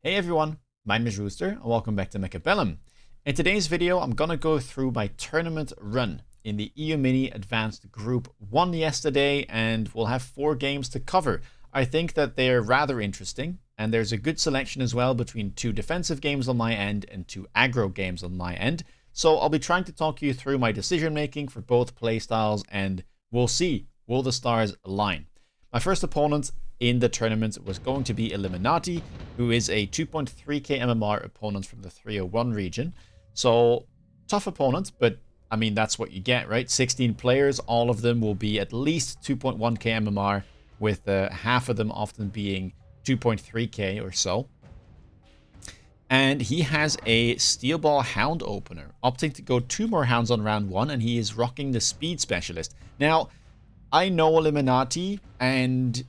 Hey everyone, my name is Rooster and welcome back to Mechabellum. In today's video, I'm gonna go through my tournament run in the EU Mini Advanced Group 1 yesterday, and we'll have 4 games to cover. I think that they're rather interesting, and there's a good selection as well between 2 defensive games on my end and 2 aggro games on my end. So I'll be trying to talk you through my decision making for both playstyles, and we'll see, will the stars align? My first opponent in the tournament was going to be Illuminati, who is a 2.3k MMR opponent from the 301 region. So, tough opponent, but I mean, that's what you get, right? 16 players, all of them will be at least 2.1k MMR, with half of them often being 2.3k or so. And he has a Steel Ball Hound opener, opting to go 2 more Hounds on round 1, and he is rocking the Speed Specialist. Now, I know Illuminati, and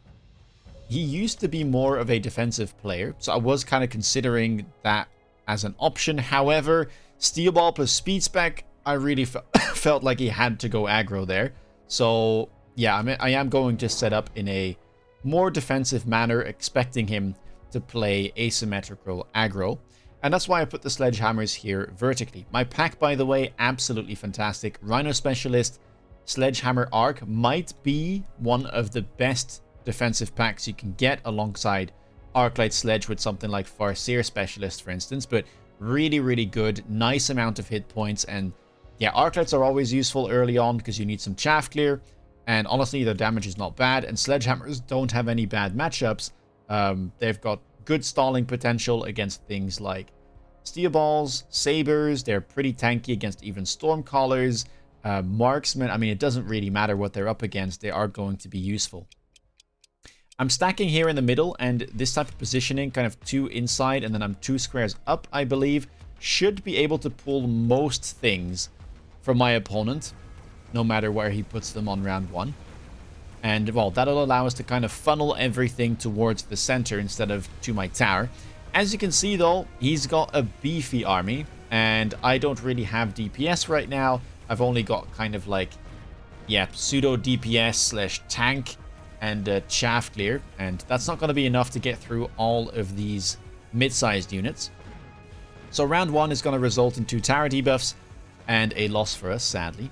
he used to be more of a defensive player, so I was kind of considering that as an option. However, Steel Ball plus Speed Spec, I really felt like he had to go aggro there. So, yeah, I am going to set up in a more defensive manner, expecting him to play asymmetrical aggro. And that's why I put the Sledgehammers here vertically. My pack, by the way, absolutely fantastic. Rhino Specialist, Sledgehammer Arc might be one of the best defensive packs you can get alongside Arclight Sledge with something like Farseer Specialist, for instance. But really good, nice amount of hit points. And yeah, Arclights are always useful early on because you need some chaff clear. And honestly, their damage is not bad. And Sledgehammers don't have any bad matchups. They've got good stalling potential against things like Steel Balls, Sabers. They're pretty tanky against even Stormcallers, Marksmen. I mean, it doesn't really matter what they're up against. They are going to be useful. I'm stacking here in the middle, and this type of positioning, kind of 2 inside and then I'm 2 squares up, I believe, should be able to pull most things from my opponent, no matter where he puts them on round 1. And, well, that'll allow us to kind of funnel everything towards the center instead of to my tower. As you can see, though, he's got a beefy army, and I don't really have DPS right now. I've only got kind of like, yeah, pseudo DPS slash tank and chaff clear, and that's not going to be enough to get through all of these mid-sized units. So round 1 is going to result in 2 tower debuffs and a loss for us, sadly.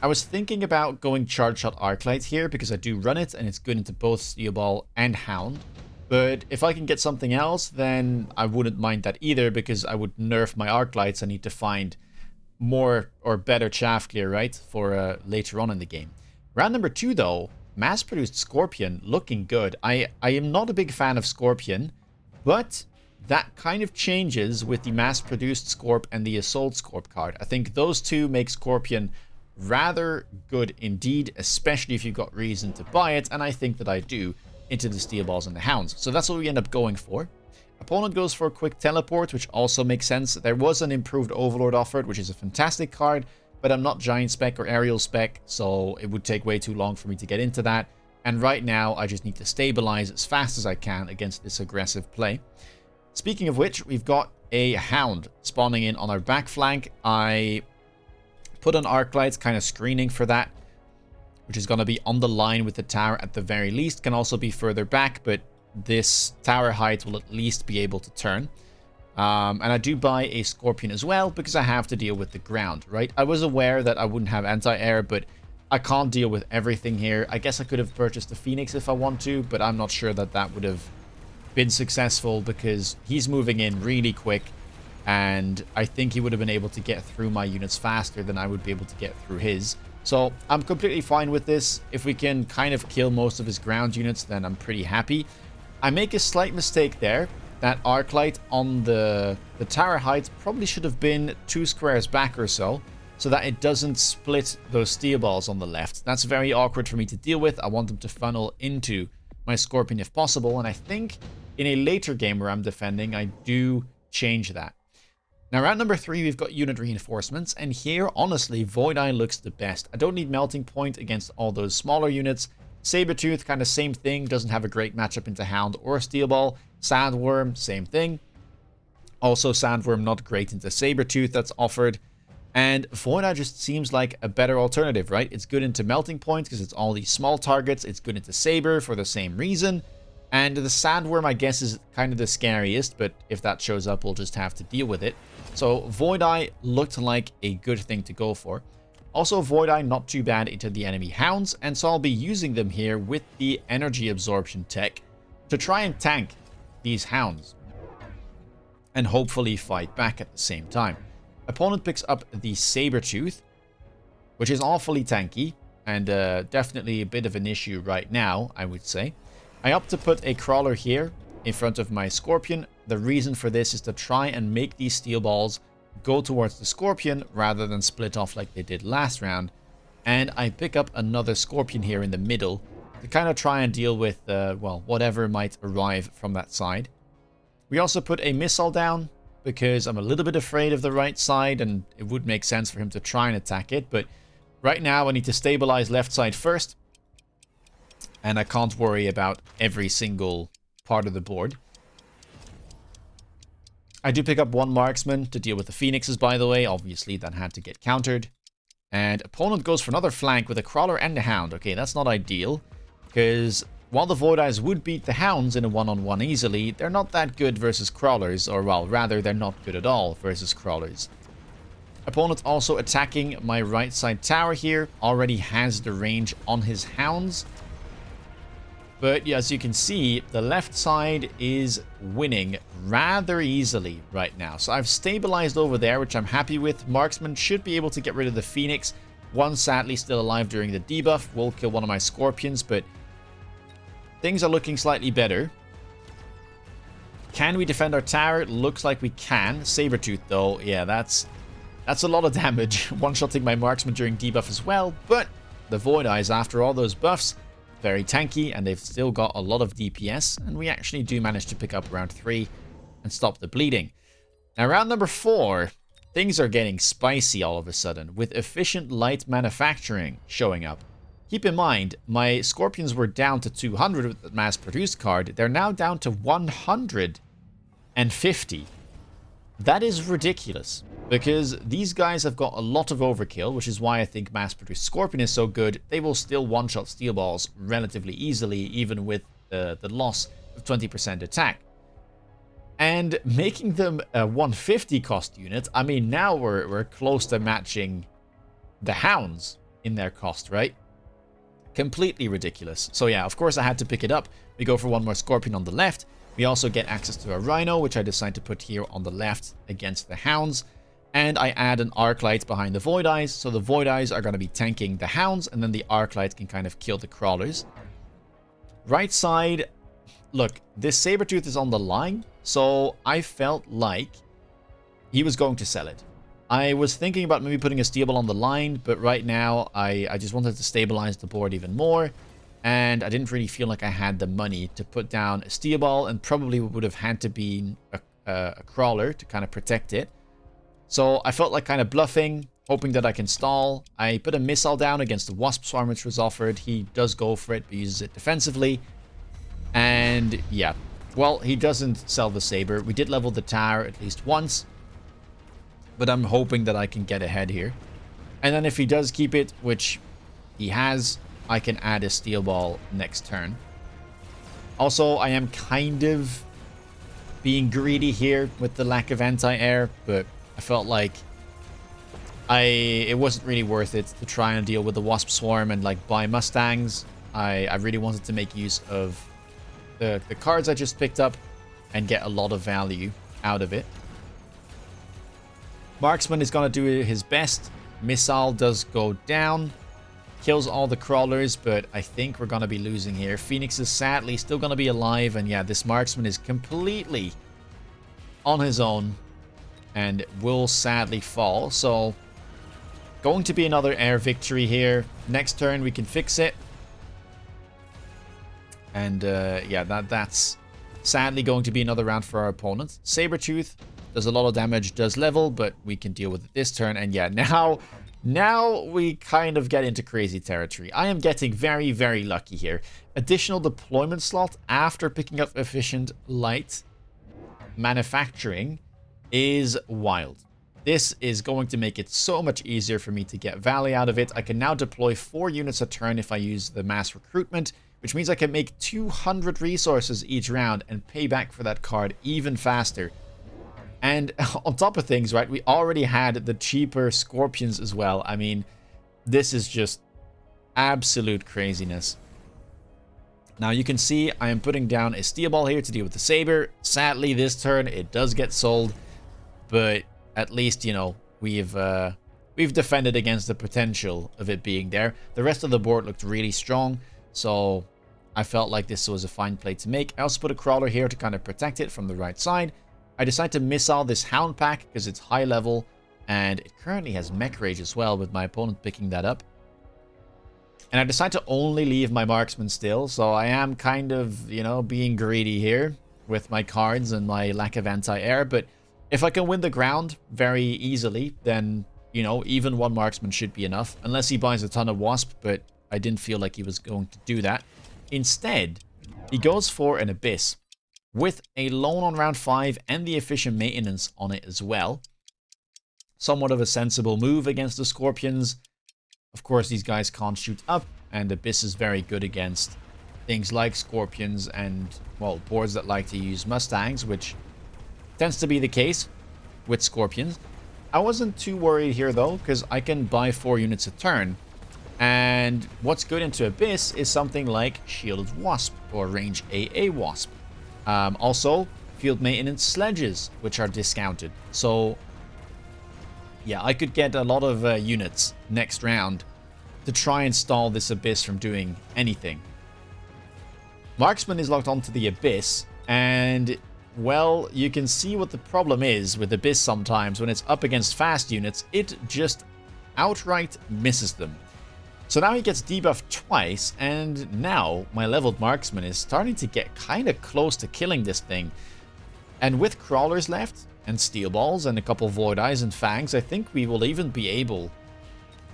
I was thinking about going Charge Shot Arclight here because I do run it and it's good into both Steel Ball and Hound. But if I can get something else, then I wouldn't mind that either, because I would nerf my Arclights. I need to find more or better chaff clear, right, for later on in the game. Round number 2, though, mass-produced Scorpion, looking good. I am not a big fan of Scorpion, but that kind of changes with the mass-produced Scorp and the Assault Scorp card. I think those two make Scorpion rather good indeed, especially if you've got reason to buy it, and I think that I do, into the Steel Balls and the Hounds. So that's what we end up going for. Opponent goes for a quick teleport, which also makes sense. There was an improved Overlord offered, which is a fantastic card, but I'm not Giant Spec or Aerial Spec, so it would take way too long for me to get into that. And right now, I just need to stabilize as fast as I can against this aggressive play. Speaking of which, we've got a Hound spawning in on our back flank. I put on Arclights, kind of screening for that, which is going to be on the line with the tower at the very least. Can also be further back, but this tower height will at least be able to turn. And I do buy a Scorpion as well, because I have to deal with the ground, right? I was aware that I wouldn't have anti-air, but I can't deal with everything here. I guess I could have purchased the Phoenix if I want to, but I'm not sure that that would have been successful, because he's moving in really quick, and I think he would have been able to get through my units faster than I would be able to get through his. So I'm completely fine with this. If we can kind of kill most of his ground units, then I'm pretty happy. I make a slight mistake there. That Arclight on the tower height probably should have been 2 squares back or so that it doesn't split those Steel Balls on the left. That's very awkward for me to deal with. I want them to funnel into my Scorpion if possible, and I think in a later game where I'm defending, I do change that. Now, round number 3, we've got unit reinforcements, and here, honestly, Void Eye looks the best. I don't need Melting Point against all those smaller units. Sabertooth, kind of same thing, doesn't have a great matchup into Hound or Steel Ball. Sandworm, same thing. Also, Sandworm not great into Sabertooth, that's offered. And Void Eye just seems like a better alternative, right? It's good into Melting Point because it's all these small targets. It's good into Saber for the same reason. And the sandworm, I guess, is kind of the scariest, but if that shows up, we'll just have to deal with it. So Void Eye looked like a good thing to go for. Also, Void Eye not too bad into the enemy hounds, and so I'll be using them here with the energy absorption tech to try and tank these hounds and hopefully fight back at the same time. Opponent picks up the Sabertooth, which is awfully tanky and definitely a bit of an issue right now, I would say. I opt to put a Crawler here in front of my Scorpion. The reason for this is to try and make these steel balls go towards the Scorpion rather than split off like they did last round. And I pick up another Scorpion here in the middle to kind of try and deal with, well, whatever might arrive from that side. We also put a missile down because I'm a little bit afraid of the right side and it would make sense for him to try and attack it. But right now I need to stabilize left side first. And I can't worry about every single part of the board. I do pick up one marksman to deal with the phoenixes, by the way. Obviously, that had to get countered. And opponent goes for another flank with a Crawler and a Hound. Okay, that's not ideal. Because while the Void Eyes would beat the Hounds in a one-on-one easily, they're not that good versus Crawlers. Or, well, rather, they're not good at all versus Crawlers. Opponent also attacking my right side tower here. Already has the range on his Hounds. But yeah, as you can see, the left side is winning rather easily right now. So I've stabilized over there, which I'm happy with. Marksman should be able to get rid of the Phoenix. One sadly still alive during the debuff. Will kill one of my Scorpions, but things are looking slightly better. Can we defend our tower? It looks like we can. Sabertooth though, yeah, that's a lot of damage. One-shotting my Marksman during debuff as well, but the Void Eyes, after all those buffs, very tanky, and they've still got a lot of DPS, and we actually do manage to pick up round 3 and stop the bleeding. Now, round number 4, things are getting spicy all of a sudden, with efficient light manufacturing showing up. Keep in mind, my Scorpions were down to 200 with the mass-produced card. They're now down to 150. That is ridiculous, because these guys have got a lot of overkill, which is why I think mass-produced Scorpion is so good. They will still one-shot steel balls relatively easily, even with the loss of 20% attack. And making them a 150 cost unit, I mean, now we're close to matching the Hounds in their cost, right? Completely ridiculous. So yeah, of course I had to pick it up. We go for one more Scorpion on the left. We also get access to a Rhino, which I decide to put here on the left against the Hounds. And I add an Arclight behind the Void Eyes, so the Void Eyes are going to be tanking the Hounds, and then the Arclight can kind of kill the Crawlers. Right side, look, this Sabertooth is on the line, so I felt like he was going to sell it. I was thinking about maybe putting a steel ball on the line, but right now I just wanted to stabilize the board even more. And I didn't really feel like I had the money to put down a steel ball, and probably would have had to be a Crawler to kind of protect it. So I felt like kind of bluffing, hoping that I can stall. I put a missile down against the Wasp Swarm, which was offered. He does go for it, but uses it defensively. And yeah, well, he doesn't sell the Saber. We did level the tower at least once, but I'm hoping that I can get ahead here. And then if he does keep it, which he has, I can add a steel ball next turn. Also, I am kind of being greedy here with the lack of anti-air, but I felt like it wasn't really worth it to try and deal with the Wasp Swarm and like buy Mustangs. I really wanted to make use of the cards I just picked up and get a lot of value out of it. Marksman is going to do his best. Missile does go down. Kills all the Crawlers, but I think we're going to be losing here. Phoenix is sadly still going to be alive, and yeah, this Marksman is completely on his own and will sadly fall. So, going to be another air victory here. Next turn, we can fix it. And yeah, that's sadly going to be another round for our opponent. Sabertooth does a lot of damage, does level, but we can deal with it this turn. And yeah, now we kind of get into crazy territory. I am getting very, very lucky here. Additional deployment slot after picking up efficient light manufacturing is wild. This is going to make it so much easier for me to get value out of it. I can now deploy 4 units a turn if I use the mass recruitment, which means I can make 200 resources each round and pay back for that card even faster. And on top of things, right, we already had the cheaper scorpions as well. I mean, this is just absolute craziness. Now you can see I am putting down a steel ball here to deal with the saber. Sadly, this turn it does get sold, but at least, you know, we've defended against the potential of it being there. The rest of the board looked really strong, so I felt like this was a fine play to make. I also put a crawler here to kind of protect it from the right side. I decided to missile this hound pack because it's high level, and it currently has mech rage as well, with my opponent picking that up. And I decided to only leave my marksman still, so I am kind of, you know, being greedy here with my cards and my lack of anti-air. But if I can win the ground very easily, then, you know, even one marksman should be enough. Unless he buys a ton of wasp, but I didn't feel like he was going to do that. Instead, he goes for an abyss with a loan on round 5 and the efficient maintenance on it as well. Somewhat of a sensible move against the scorpions. Of course, these guys can't shoot up, and abyss is very good against things like scorpions and, well, boards that like to use mustangs, which tends to be the case with scorpions. I wasn't too worried here though, because I can buy 4 units a turn. And what's good into abyss is something like shielded wasp or range AA wasp. Also, field maintenance sledges, which are discounted. So, yeah, I could get a lot of units next round to try and stall this abyss from doing anything. Marksman is locked onto the abyss, and, well, you can see what the problem is with abyss sometimes. When it's up against fast units, it just outright misses them. So now he gets debuffed twice, and now my leveled marksman is starting to get kind of close to killing this thing. And with crawlers left, and steel balls, and a couple void eyes and fangs, I think we will even be able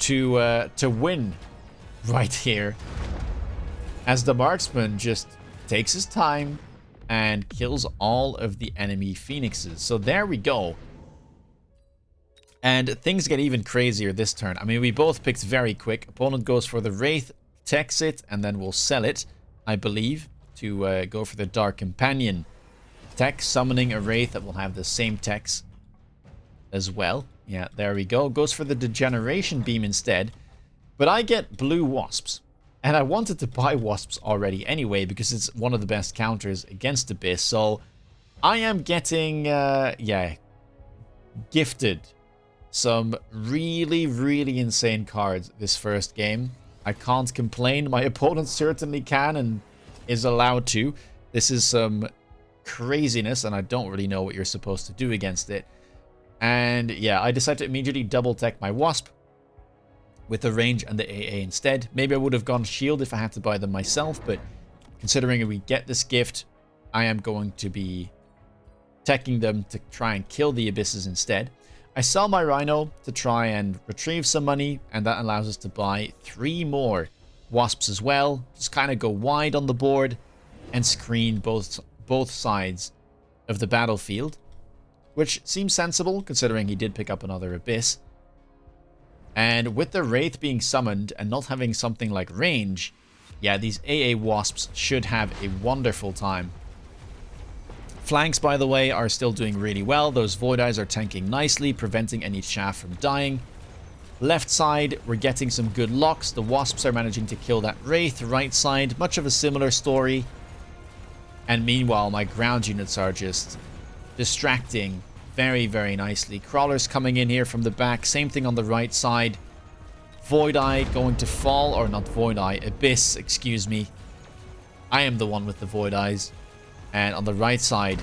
to win right here. As the marksman just takes his time and kills all of the enemy phoenixes. So there we go. And things get even crazier this turn. I mean, we both picked very quick. Opponent goes for the Wraith, techs it, and then we'll sell it, I believe, to go for the Dark Companion. Tech, summoning a Wraith that will have the same techs as well. Yeah, there we go. Goes for the Degeneration Beam instead. But I get blue wasps. And I wanted to buy wasps already anyway, because it's one of the best counters against Abyss. So I am getting, yeah, gifted some really, really insane cards this first game. I can't complain. My opponent certainly can and is allowed to. This is some craziness, and I don't really know what you're supposed to do against it. And yeah, I decided to immediately double tech my wasp with the range and the AA instead. Maybe I would have gone shield if I had to buy them myself, but considering we get this gift, I am going to be teching them to try and kill the abysses instead. I sell my Rhino to try and retrieve some money, and that allows us to buy 3 more wasps as well. Just kind of go wide on the board and screen both sides of the battlefield, which seems sensible considering he did pick up another abyss. And with the Wraith being summoned and not having something like range, yeah, these AA wasps should have a wonderful time. Flanks, by the way, are still doing really well. Those Void Eyes are tanking nicely, preventing any chaff from dying. Left side, we're getting some good locks. The Wasps are managing to kill that Wraith. Right side, much of a similar story. And meanwhile, my ground units are just distracting very, very nicely. Crawlers coming in here from the back. Same thing on the right side. Void Eye going to fall, or not Void Eye, Abyss, excuse me. I am the one with the Void Eyes. And on the right side,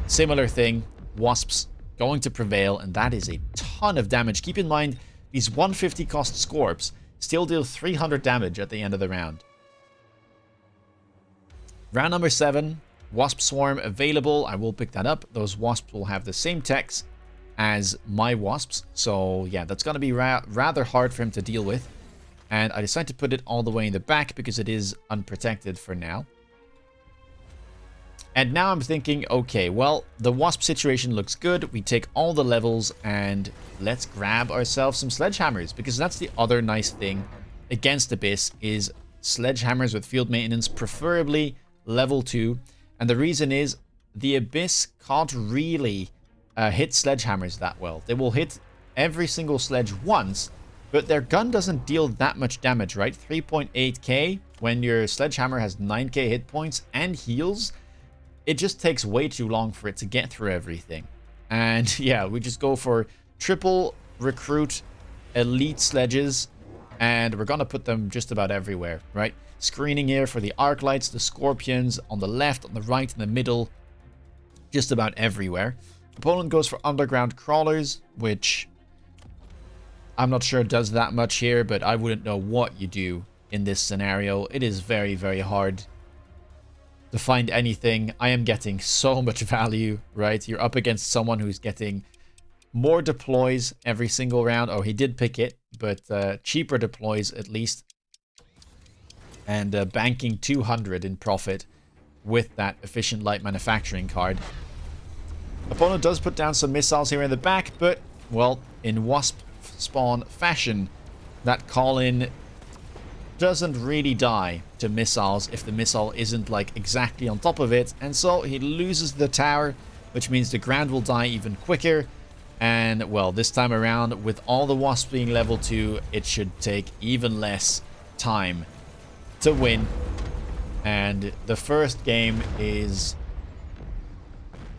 similar thing. Wasps going to prevail, and that is a ton of damage. Keep in mind, these 150 cost Scorps still deal 300 damage at the end of the round. Round number 7, Wasp Swarm available. I will pick that up. Those Wasps will have the same techs as my Wasps. So yeah, that's going to be rather hard for him to deal with. And I decided to put it all the way in the back because it is unprotected for now. And now I'm thinking, okay, well, the Wasp situation looks good. We take all the levels and let's grab ourselves some sledgehammers, because that's the other nice thing against Abyss is sledgehammers with field maintenance, preferably level 2. And the reason is the Abyss can't really hit sledgehammers that well. They will hit every single sledge once, but their gun doesn't deal that much damage, right? 3.8k when your sledgehammer has 9k hit points and heals. It just takes way too long for it to get through everything. And yeah, we just go for triple recruit elite sledges, and we're gonna put them just about everywhere, right? Screening here for the arc lights, the scorpions on the left, on the right, in the middle, just about everywhere. Opponent goes for underground crawlers, which I'm not sure does that much here, but I wouldn't know what you do in this scenario. It is very, very hard to find anything. I am getting so much value, right? You're up against someone who's getting more deploys every single round. Oh, he did pick it, but cheaper deploys at least. And banking 200 in profit with that efficient light manufacturing card. Opponent does put down some missiles here in the back, but, well, in Wasp spawn fashion, that call-in doesn't really die to missiles if the missile isn't, like, exactly on top of it. And so he loses the tower, which means the ground will die even quicker. And, well, this time around, with all the Wasps being level 2, it should take even less time to win. And the first game is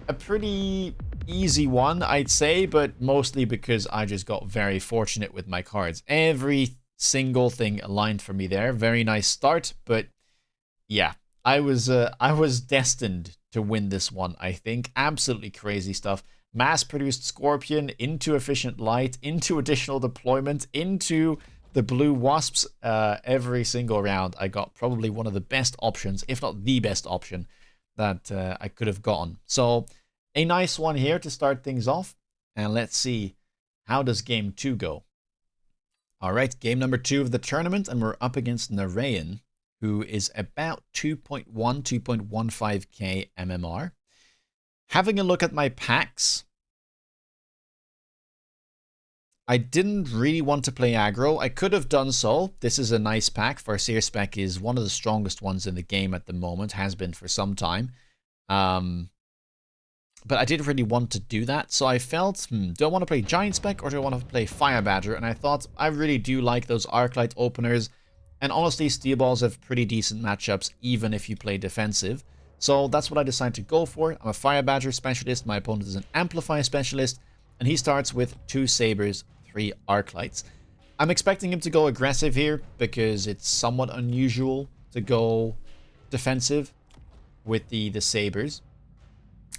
a pretty easy one, I'd say, but mostly because I just got very fortunate with my cards. Every single thing aligned for me there. Very nice start, but yeah, I was destined to win this one, I think. Absolutely crazy stuff. Mass-produced Scorpion into Efficient Light, into additional deployment, into the blue Wasps. Every single round, I got probably one of the best options, if not the best option, that I could have gotten. So, a nice one here to start things off. And let's see, how does game 2 go? Alright, game number 2 of the tournament, and we're up against Narayan, who is about 2.1, 2.15k MMR. Having a look at my packs, I didn't really want to play aggro. I could have done so. This is a nice pack. Farseer spec is one of the strongest ones in the game at the moment, has been for some time. But I didn't really want to do that, so I felt, do I want to play Giant Spec or do I want to play Fire Badger? And I thought, I really do like those Arclight openers, and honestly, Steel Balls have pretty decent matchups, even if you play defensive. So that's what I decided to go for. I'm a Fire Badger specialist, my opponent is an Amplify specialist, and he starts with 2 Sabers, 3 Arclights. I'm expecting him to go aggressive here, because it's somewhat unusual to go defensive with the Sabers.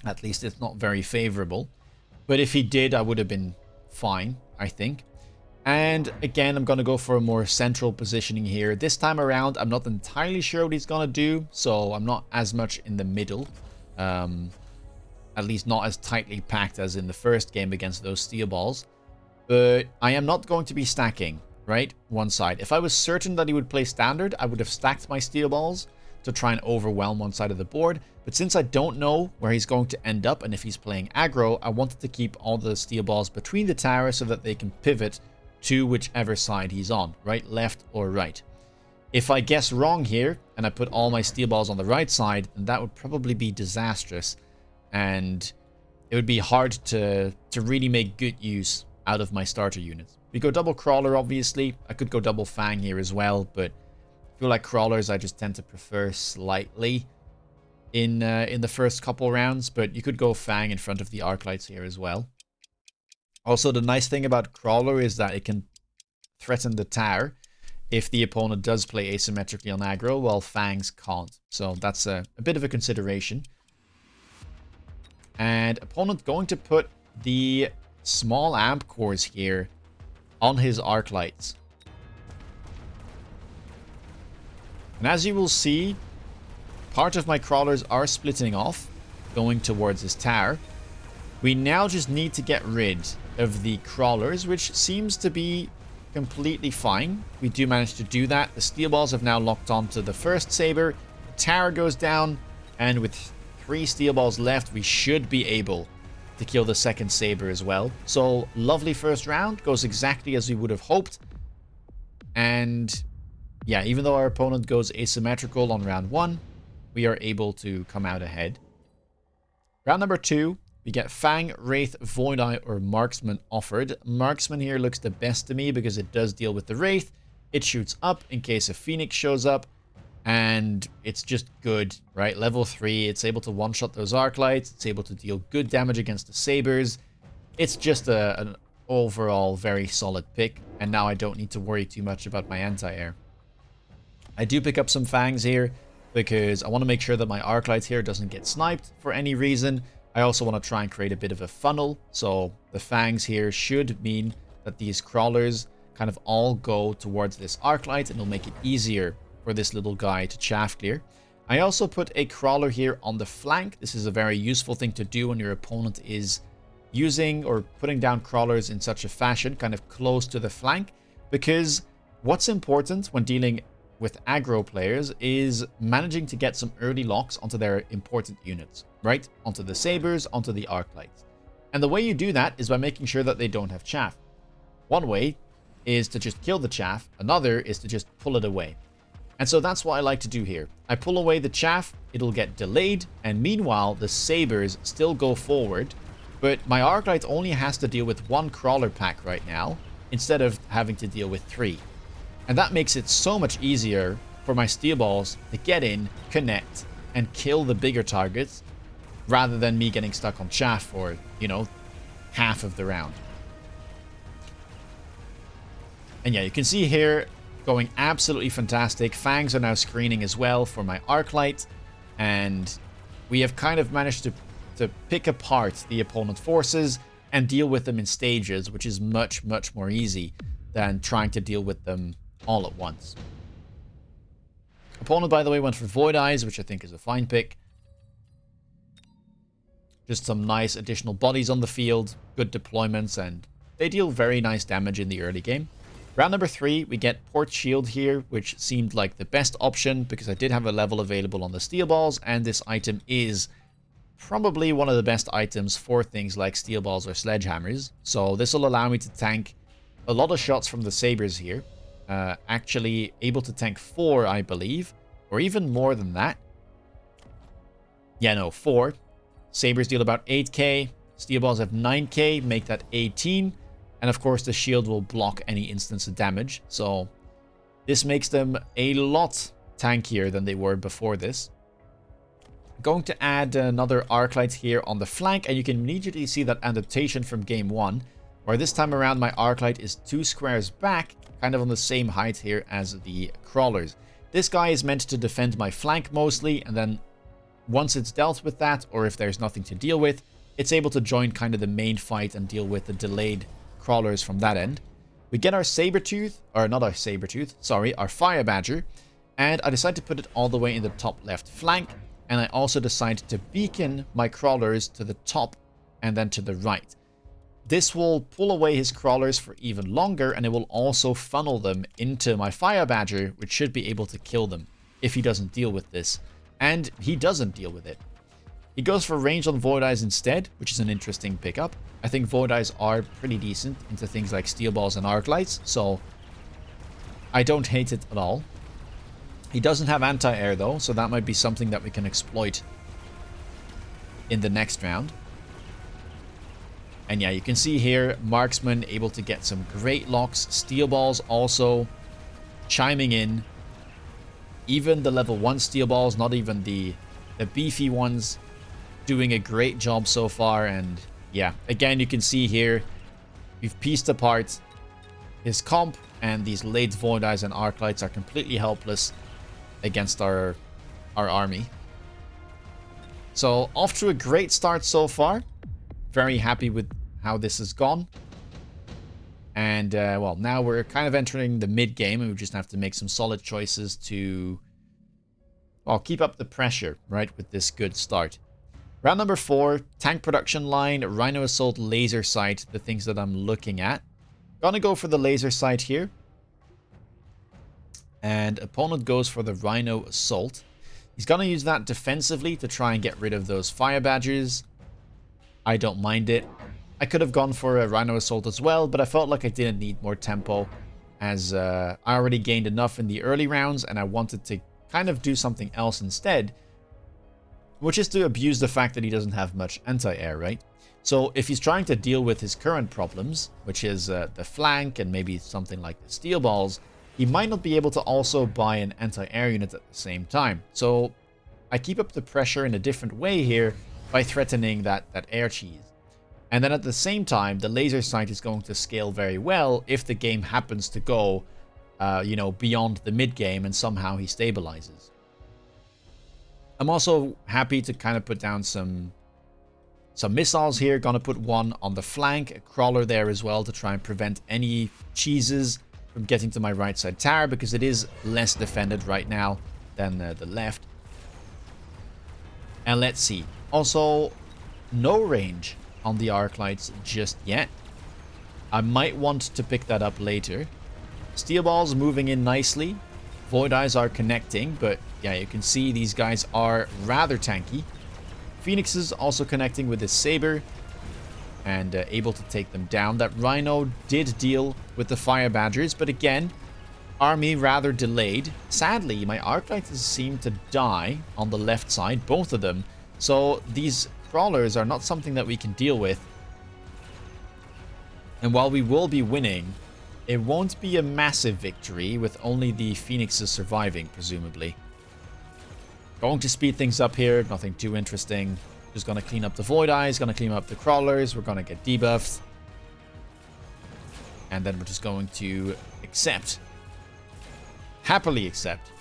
At least it's not very favorable. But if he did, I would have been fine, I think. And again, I'm going to go for a more central positioning here. This time around, I'm not entirely sure what he's going to do. So I'm not as much in the middle. At least not as tightly packed as in the first game against those Steel Balls. But I am not going to be stacking, right? One side. If I was certain that he would play standard, I would have stacked my Steel Balls to try and overwhelm one side of the board. But since I don't know where he's going to end up and if he's playing aggro, I wanted to keep all the Steel Balls between the towers so that they can pivot to whichever side he's on, right, left or right. If I guess wrong here and I put all my Steel Balls on the right side, then that would probably be disastrous. And it would be hard to really make good use out of my starter units. We go double Crawler, obviously. I could go double Fang here as well, but I feel like Crawlers I just tend to prefer slightly in the first couple rounds, but you could go Fang in front of the Arclights here as well. Also, the nice thing about Crawler is that it can threaten the tower if the opponent does play asymmetrically on aggro, while Fangs can't. So that's a bit of a consideration. And opponent going to put the small amp cores here on his Arclights. And as you will see, part of my Crawlers are splitting off, going towards his tower. We now just need to get rid of the Crawlers, which seems to be completely fine. We do manage to do that. The Steel Balls have now locked onto the first Saber. The tower goes down, and with 3 Steel Balls left, we should be able to kill the second Saber as well. So, lovely first round. Goes exactly as we would have hoped. And yeah, even though our opponent goes asymmetrical on round 1, we are able to come out ahead. Round number 2, we get Fang, Wraith, Void Eye, or Marksman offered. Marksman here looks the best to me because it does deal with the Wraith. It shoots up in case a Phoenix shows up. And it's just good, right? Level 3, it's able to one-shot those Arclights. It's able to deal good damage against the Sabers. It's just an overall very solid pick. And now I don't need to worry too much about my anti-air. I do pick up some Fangs here because I want to make sure that my Arclight here doesn't get sniped for any reason. I also want to try and create a bit of a funnel. So the Fangs here should mean that these crawlers kind of all go towards this Arclight, and it'll make it easier for this little guy to chaff clear. I also put a crawler here on the flank. This is a very useful thing to do when your opponent is using or putting down crawlers in such a fashion, kind of close to the flank, because what's important when dealing with aggro players is managing to get some early locks onto their important units, right? Onto the Sabers, onto the Arclights. And the way you do that is by making sure that they don't have chaff. One way is to just kill the chaff, another is to just pull it away. And so that's what I like to do here. I pull away the chaff, it'll get delayed, and meanwhile the Sabers still go forward, but my Arclight only has to deal with 1 crawler pack right now, instead of having to deal with 3. And that makes it so much easier for my steel balls to get in, connect, and kill the bigger targets, rather than me getting stuck on chaff for, you know, half of the round. And yeah, you can see here, going absolutely fantastic. Fangs are now screening as well for my Arclight. And we have kind of managed to pick apart the opponent forces and deal with them in stages, which is much, much more easy than trying to deal with them all at once. Opponent, by the way, went for Void Eyes, which I think is a fine pick. Just some nice additional bodies on the field, good deployments, and they deal very nice damage in the early game. Round number 3, we get Port Shield here, which seemed like the best option because I did have a level available on the steel balls, and this item is probably one of the best items for things like steel balls or sledgehammers. So this will allow me to tank a lot of shots from the Sabers here. Actually able to tank 4, I believe, or even more than that. Yeah, no, 4. Sabers deal about 8k, steel balls have 9k, make that 18. And of course the shield will block any instance of damage. So this makes them a lot tankier than they were before this. I'm going to add another Arclight here on the flank, and you can immediately see that adaptation from game 1, where this time around my Arclight is 2 squares back, kind of on the same height here as the crawlers. This guy is meant to defend my flank mostly, and then once it's dealt with that, or if there's nothing to deal with, it's able to join kind of the main fight and deal with the delayed crawlers from that end. We get our Sabertooth, or not our Sabertooth, sorry, our Fire Badger, and I decide to put it all the way in the top left flank, and I also decide to beacon my crawlers to the top and then to the right. This will pull away his crawlers for even longer, and it will also funnel them into my Fire Badger, which should be able to kill them if he doesn't deal with this. And he doesn't deal with it. He goes for range on Void Eyes instead, which is an interesting pickup. I think Void Eyes are pretty decent into things like Steel Balls and Arclights, so I don't hate it at all. He doesn't have anti-air though, so that might be something that we can exploit in the next round. And yeah, you can see here, Marksman able to get some great locks. Steel Balls also chiming in. Even the level 1 Steel Balls, not even the beefy ones, doing a great job so far. And yeah, again, you can see here, we've pieced apart his comp, and these late Void Eyes and Arclights are completely helpless against our army. So off to a great start so far. Very happy with how this has gone. And well, now we're kind of entering the mid game, and we just have to make some solid choices to, well, keep up the pressure, right, with this good start. Round number 4, tank production line, Rhino Assault, laser sight, the things that I'm looking at. Gonna go for the laser sight here. And opponent goes for the Rhino Assault. He's gonna use that defensively to try and get rid of those Fire Badgers. I don't mind it. I could have gone for a Rhino Assault as well, but I felt like I didn't need more tempo. as I already gained enough in the early rounds, and I wanted to kind of do something else instead, which is to abuse the fact that he doesn't have much anti-air, right? So if he's trying to deal with his current problems, which is the flank and maybe something like the steel balls, he might not be able to also buy an anti-air unit at the same time. So I keep up the pressure in a different way here by threatening that air cheese. And then at the same time, the laser sight is going to scale very well if the game happens to go, you know, beyond the mid game and somehow he stabilizes. I'm also happy to kind of put down some missiles here. Gonna put one on the flank, a crawler there as well to try and prevent any cheeses from getting to my right side tower, because it is less defended right now than the left. And let's see. Also, no range on the arc lights just yet. I might want to pick that up later. Steel balls moving in nicely. Void eyes are connecting, but yeah, you can see these guys are rather tanky. Phoenixes also connecting with his saber and able to take them down. That Rhino did deal with the fire badgers, but again, army rather delayed. Sadly, my arclights seem to die on the left side, both of them. So these crawlers are not something that we can deal with. And while we will be winning, it won't be a massive victory with only the Phoenixes surviving, presumably. Going to speed things up here, nothing too interesting. Just gonna clean up the Void Eyes, gonna clean up the Crawlers, we're gonna get debuffed. And then we're just going to accept, happily accept,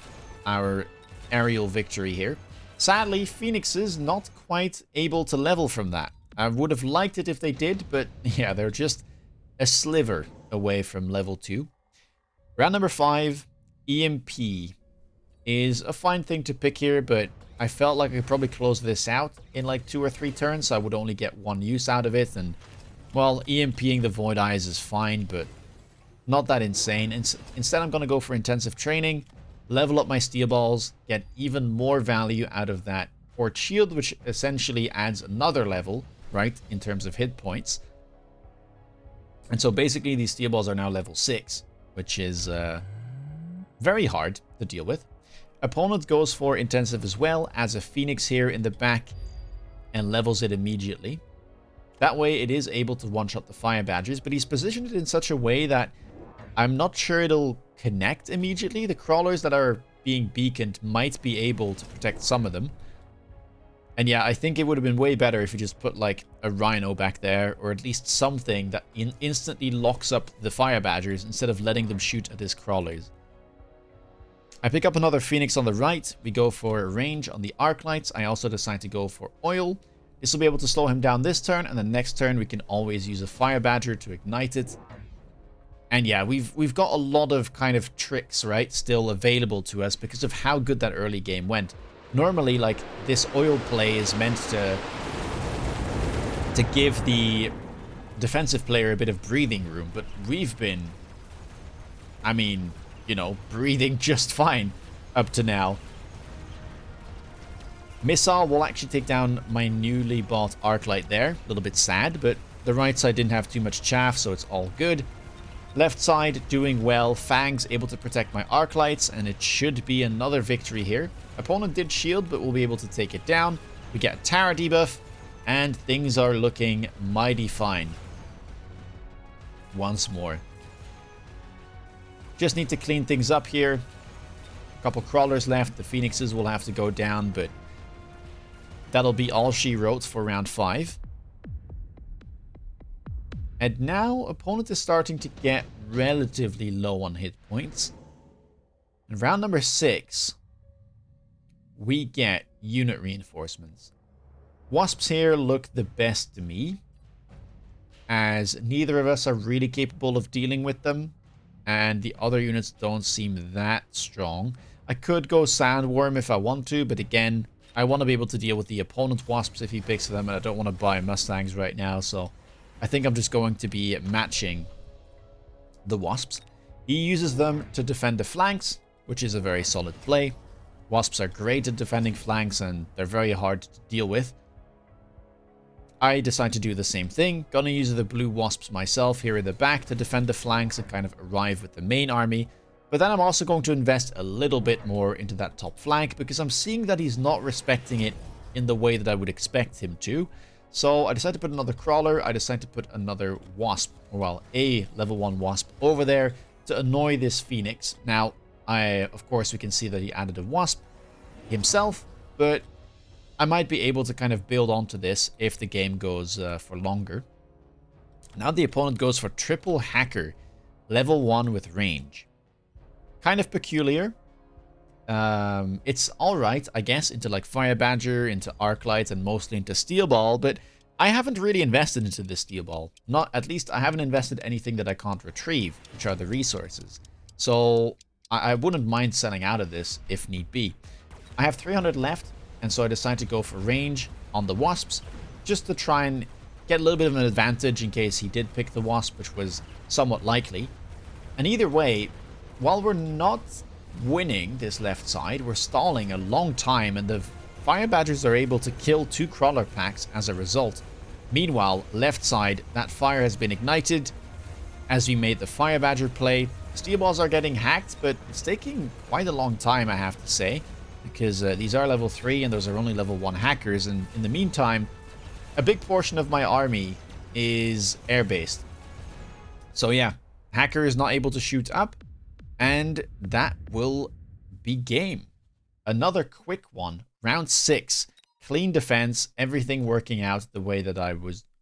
our aerial victory here. Sadly, Phoenixes not quite able to level from that. I would have liked it if they did, but yeah, they're just a sliver away from level 2. Round number 5, EMP is a fine thing to pick here, but I felt like I could probably close this out in like 2 or 3 turns, so I would only get 1 use out of it. And, well, EMPing the Void Eyes is fine, but not that insane. Instead, I'm going to go for intensive training, level up my steel balls, get even more value out of that port shield, which essentially adds another level, right, in terms of hit points. And so basically these steel balls are now level 6, which is very hard to deal with. Opponent goes for intensive as well, adds a Phoenix here in the back and levels it immediately. That way it is able to one-shot the fire badgers, but he's positioned it in such a way that I'm not sure it'll connect immediately. The crawlers that are being beaconed might be able to protect some of them. And yeah, I think it would have been way better if you just put like a Rhino back there, or at least something that instantly locks up the fire badgers instead of letting them shoot at his crawlers. I pick up another Phoenix on the right. We go for range on the arc lights. I also decide to go for oil. This will be able to slow him down this turn, and the next turn we can always use a fire badger to ignite it. And yeah, we've got a lot of kind of tricks, right, still available to us because of how good that early game went. Normally, like, this oil play is meant to give the defensive player a bit of breathing room, but we've been, I mean, you know, breathing just fine up to now. Missile will actually take down my newly bought arc light there. A little bit sad, but the right side didn't have too much chaff, so it's all good. Left side doing well. Fangs able to protect my arc lights, and it should be another victory here. Opponent did shield, but we'll be able to take it down. We get a Tara debuff, and things are looking mighty fine. Once more. Just need to clean things up here. A couple crawlers left. The Phoenixes will have to go down, but that'll be all she wrote for round 5. And now, opponent is starting to get relatively low on hit points. In round number 6, we get unit reinforcements. Wasps here look the best to me, as neither of us are really capable of dealing with them, and the other units don't seem that strong. I could go Sandworm if I want to, but again, I want to be able to deal with the opponent's Wasps if he picks them, and I don't want to buy Mustangs right now, so I think I'm just going to be matching the Wasps. He uses them to defend the flanks, which is a very solid play. Wasps are great at defending flanks, and they're very hard to deal with. I decide to do the same thing. Gonna use the blue wasps myself here in the back to defend the flanks and kind of arrive with the main army. But then I'm also going to invest a little bit more into that top flank because I'm seeing that he's not respecting it in the way that I would expect him to. So I decided to put another crawler. I decided to put another wasp, or well, a level 1 wasp over there to annoy this phoenix. Now, of course, we can see that he added a wasp himself, but I might be able to kind of build onto this if the game goes for longer. Now the opponent goes for triple hacker, level 1 with range. Kind of peculiar. It's alright, I guess, into like Fire Badger, into Arclight, and mostly into Steel Ball, but I haven't really invested into this Steel Ball. At least I haven't invested anything that I can't retrieve, which are the resources. So I wouldn't mind selling out of this if need be. I have 300 left, and so I decided to go for range on the wasps, just to try and get a little bit of an advantage in case he did pick the wasp, which was somewhat likely. And either way, while we're not winning this left side, we're stalling a long time, and the Fire Badgers are able to kill 2 crawler packs as a result. Meanwhile, left side, that fire has been ignited as we made the Fire Badger play. Steel Balls are getting hacked, but it's taking quite a long time, I have to say, because these are level 3 and those are only level 1 hackers, and in the meantime, a big portion of my army is air-based. So yeah, hacker is not able to shoot up, and that will be game. Another quick one, round 6, clean defense, everything working out the way that I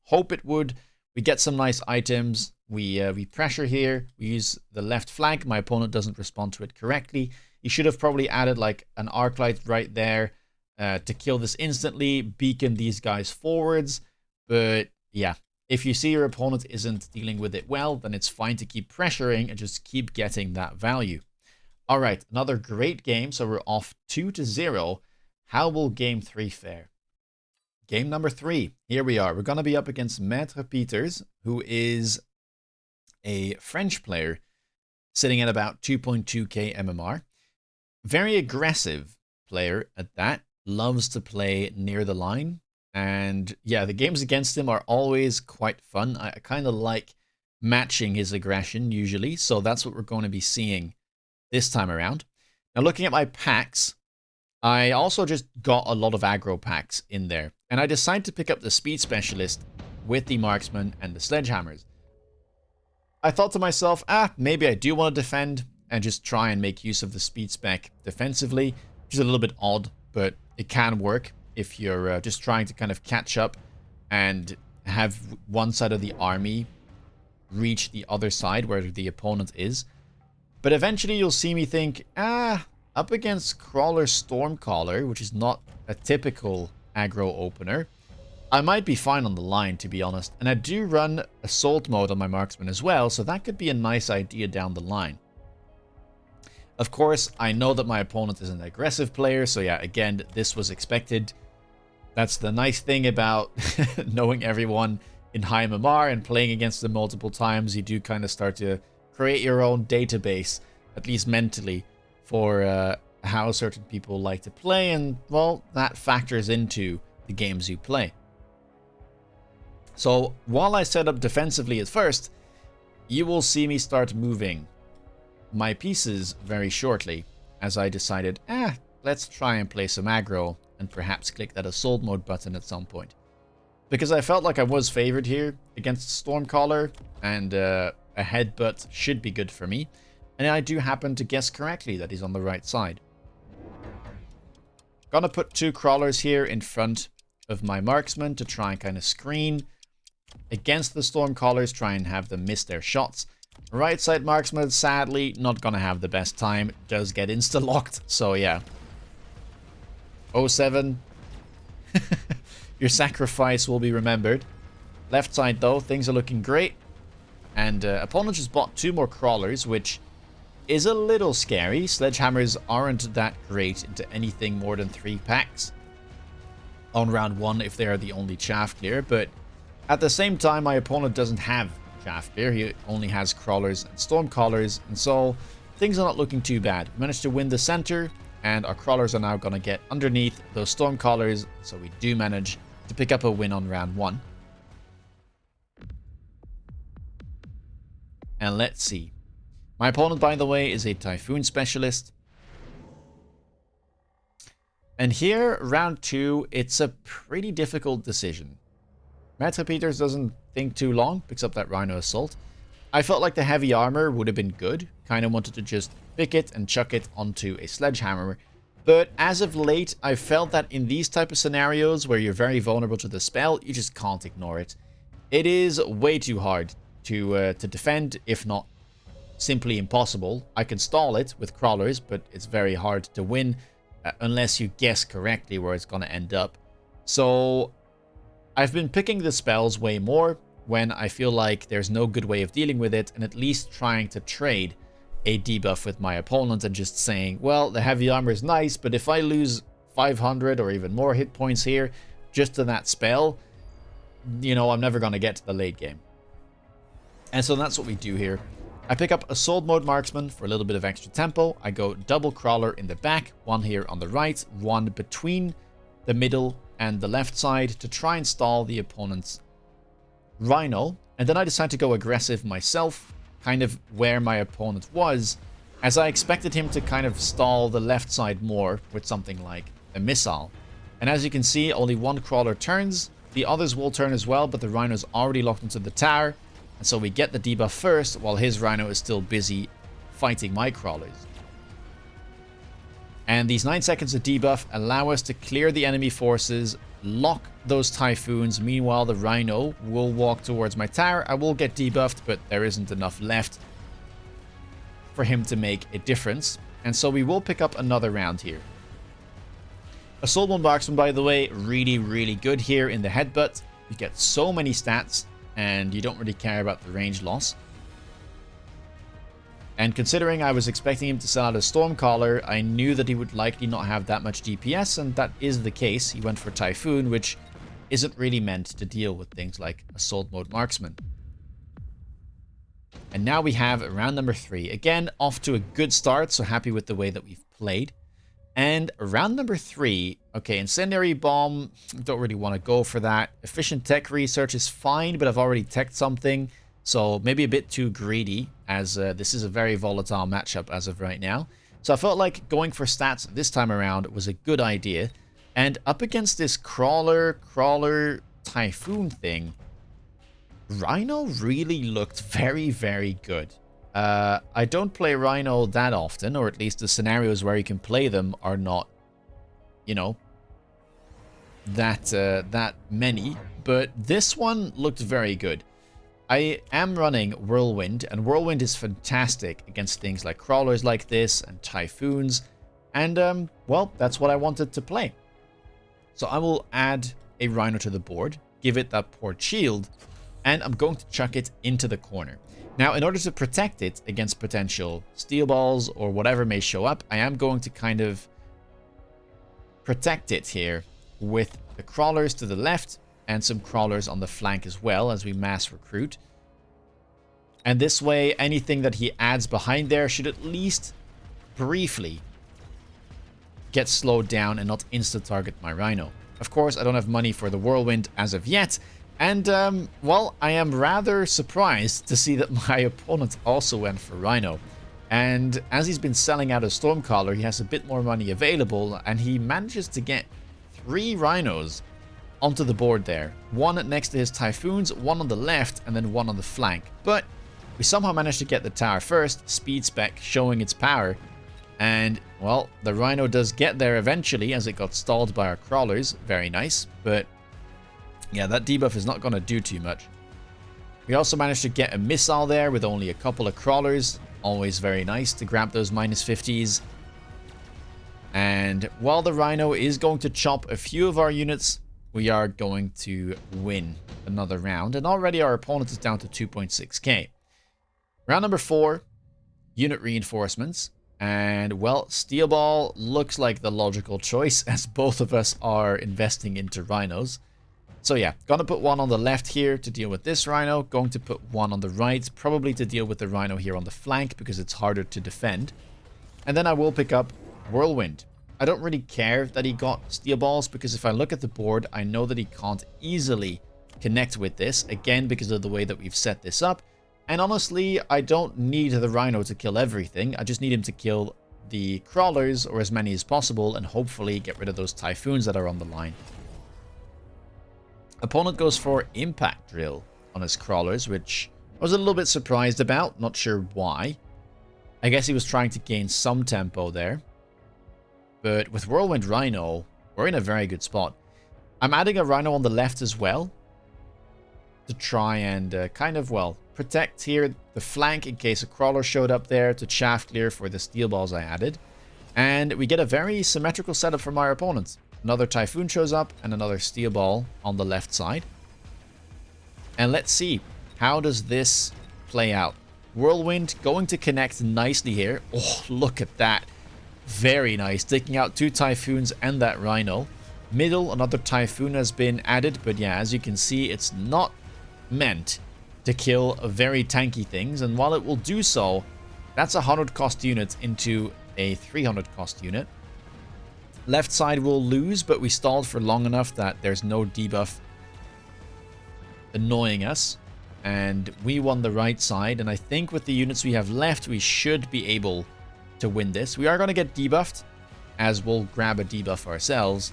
hope it would. We get some nice items, we pressure here, we use the left flank, my opponent doesn't respond to it correctly. He should have probably added like an Arclight right there to kill this instantly, beacon these guys forwards, but yeah. If you see your opponent isn't dealing with it well, then it's fine to keep pressuring and just keep getting that value. All right, another great game. So we're off 2-0. How will game 3 fare? Game number 3. Here we are. We're going to be up against Maître Peters, who is a French player sitting at about 2.2k MMR. Very aggressive player at that. Loves to play near the line. And yeah, the games against him are always quite fun. I kind of like matching his aggression usually. So that's what we're going to be seeing this time around. Now looking at my packs, I also just got a lot of aggro packs in there. And I decided to pick up the speed specialist with the marksman and the sledgehammers. I thought to myself, maybe I do want to defend and just try and make use of the speed spec defensively, which is a little bit odd, but it can work. If you're just trying to kind of catch up and have one side of the army reach the other side where the opponent is. But eventually you'll see me think, up against Crawler Stormcaller, which is not a typical aggro opener, I might be fine on the line, to be honest. And I do run Assault mode on my marksman as well, so that could be a nice idea down the line. Of course, I know that my opponent is an aggressive player, so yeah, again, this was expected. That's the nice thing about knowing everyone in high MMR and playing against them multiple times. You do kind of start to create your own database, at least mentally, for how certain people like to play. And, well, that factors into the games you play. So, while I set up defensively at first, you will see me start moving my pieces very shortly, as I decided, let's try and play some aggro and perhaps click that assault mode button at some point. Because I felt like I was favored here against Stormcaller, and a headbutt should be good for me. And I do happen to guess correctly that he's on the right side. Gonna put 2 crawlers here in front of my marksman to try and kind of screen against the Stormcallers, try and have them miss their shots. Right side marksman, sadly, not gonna have the best time. It does get insta-locked, so yeah. 07. Your sacrifice will be remembered. Left side, though, things are looking great. And opponent just bought 2 more crawlers, which is a little scary. Sledgehammers aren't that great into anything more than 3 packs on round 1 if they are the only chaff clear. But at the same time, my opponent doesn't have chaff clear. He only has crawlers and stormcallers, and so things are not looking too bad. We managed to win the center, and our crawlers are now going to get underneath those stormcallers, so we do manage to pick up a win on round 1. And let's see. My opponent, by the way, is a Typhoon specialist. And here, round 2, it's a pretty difficult decision. Maitre Peters doesn't think too long, picks up that Rhino Assault. I felt like the heavy armor would have been good. Kind of wanted to just pick it and chuck it onto a sledgehammer. But as of late, I felt that in these type of scenarios where you're very vulnerable to the spell, you just can't ignore it. It is way too hard to defend, if not simply impossible. I can stall it with crawlers, but it's very hard to win unless you guess correctly where it's going to end up. So I've been picking the spells way more when I feel like there's no good way of dealing with it, and at least trying to trade a debuff with my opponent and just saying, well, the heavy armor is nice, but if I lose 500 or even more hit points here just to that spell, you know, I'm never going to get to the late game. And so that's what we do here. I pick up Assault Mode Marksman for a little bit of extra tempo. I go double crawler in the back, one here on the right, one between the middle and the left side to try and stall the opponent's Rhino. And then I decide to go aggressive myself, kind of where my opponent was, as I expected him to kind of stall the left side more with something like a missile. And as you can see, only one crawler turns. The others will turn as well, but the Rhino's already locked into the tower. And so we get the debuff first, while his Rhino is still busy fighting my crawlers. And these 9 seconds of debuff allow us to clear the enemy forces, lock those Typhoons. Meanwhile, the Rhino will walk towards my tower. I will get debuffed, but there isn't enough left for him to make a difference. And so we will pick up another round here. Assault Mode Marksman, by the way, really, really good here in the headbutt. You get so many stats, and you don't really care about the range loss. And considering I was expecting him to sell out a Stormcaller, I knew that he would likely not have that much DPS, and that is the case. He went for Typhoon, which isn't really meant to deal with things like Assault Mode Marksman. And now we have round number 3. Again, off to a good start, so happy with the way that we've played. And round number 3, okay, Incendiary Bomb, don't really want to go for that. Efficient Tech Research is fine, but I've already teched something, so maybe a bit too greedy, as this is a very volatile matchup as of right now. So I felt like going for stats this time around was a good idea. And up against this Crawler, Typhoon thing, Rhino really looked very, very good. I don't play Rhino that often, or at least the scenarios where you can play them are not, you know, that many. But this one looked very good. I am running Whirlwind, and Whirlwind is fantastic against things like crawlers like this and Typhoons. And, well, that's what I wanted to play. So I will add a Rhino to the board, give it that port shield, and I'm going to chuck it into the corner. Now, in order to protect it against potential steel balls or whatever may show up, I am going to kind of protect it here with the crawlers to the left and some crawlers on the flank as well as we mass recruit. And this way, anything that he adds behind there should at least briefly get slowed down and not insta-target my Rhino. Of course, I don't have money for the Whirlwind as of yet. And, well, I am rather surprised to see that my opponent also went for Rhino. And as he's been selling out a Stormcaller, he has a bit more money available, and he manages to get 3 Rhinos onto the board there. One next to his Typhoons, one on the left, and then one on the flank. But we somehow managed to get the tower first, speed spec showing its power. And, well, the Rhino does get there eventually as it got stalled by our crawlers. Very nice, but yeah, that debuff is not going to do too much. We also managed to get a missile there with only a couple of crawlers. Always very nice to grab those -50s. And while the Rhino is going to chop a few of our units, we are going to win another round. And already our opponent is down to 2.6k. Round number 4, unit reinforcements. And, well, Steel Ball looks like the logical choice as both of us are investing into Rhinos. So yeah, gonna put one on the left here to deal with this Rhino. Going to put one on the right, probably to deal with the Rhino here on the flank because it's harder to defend. And then I will pick up Whirlwind. I don't really care that he got Steel Balls because if I look at the board, I know that he can't easily connect with this. Again, because of the way that we've set this up. And honestly, I don't need the Rhino to kill everything. I just need him to kill the crawlers, or as many as possible, and hopefully get rid of those typhoons that are on the line. Opponent goes for Impact Drill on his crawlers, which I was a little bit surprised about. Not sure why. I guess he was trying to gain some tempo there. But with Whirlwind Rhino, we're in a very good spot. I'm adding a Rhino on the left as well, to try and kind of, well, protect here the flank in case a crawler showed up there, to chaff clear for the steel balls I added. And we get a very symmetrical setup from our opponents. Another Typhoon shows up and another steel ball on the left side. And let's see, how does this play out? Whirlwind going to connect nicely here. Oh, look at that. Very nice. Taking out 2 Typhoons and that Rhino. Middle, another Typhoon has been added. But yeah, as you can see, it's not meant to kill very tanky things. And while it will do so, that's a 100 cost unit into a 300 cost unit. Left side will lose, but we stalled for long enough that there's no debuff annoying us. And we won the right side. And I think with the units we have left, we should be able to win this. We are going to get debuffed, as we'll grab a debuff ourselves.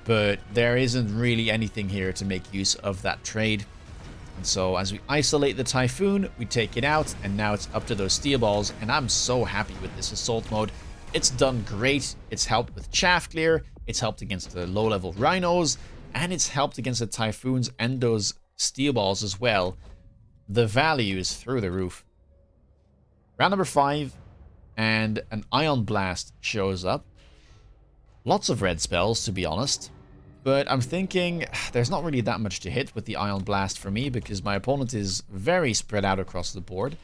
But there isn't really anything here to make use of that trade. And so as we isolate the Typhoon, we take it out, and now it's up to those steel balls. And I'm so happy with this assault mode. It's done great. It's helped with chaff clear. It's helped against the low-level Rhinos. And it's helped against the Typhoons and those steel balls as well. The value is through the roof. Round number 5, and an Ion Blast shows up. Lots of red spells, to be honest. But I'm thinking there's not really that much to hit with the Ion Blast for me, because my opponent is very spread out across the board.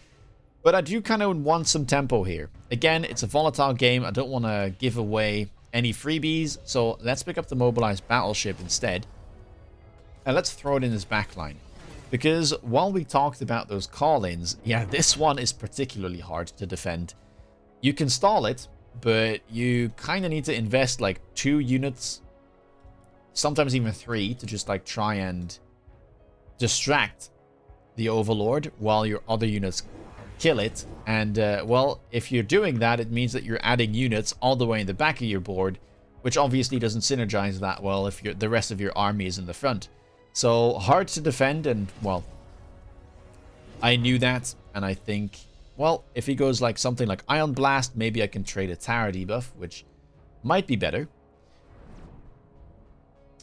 But I do kind of want some tempo here. Again, it's a volatile game. I don't want to give away any freebies. So let's pick up the Mobilized Battleship instead. And let's throw it in his backline. Because while we talked about those call-ins, yeah, this one is particularly hard to defend. You can stall it, but you kind of need to invest like 2 units, sometimes even 3, to just like try and distract the Overlord while your other units kill it. And, well, if you're doing that, it means that you're adding units all the way in the back of your board, which obviously doesn't synergize that well if the rest of your army is in the front. So, hard to defend, and, well, I knew that, and I think, well, if he goes like something like Ion Blast, maybe I can trade a Tower debuff, which might be better.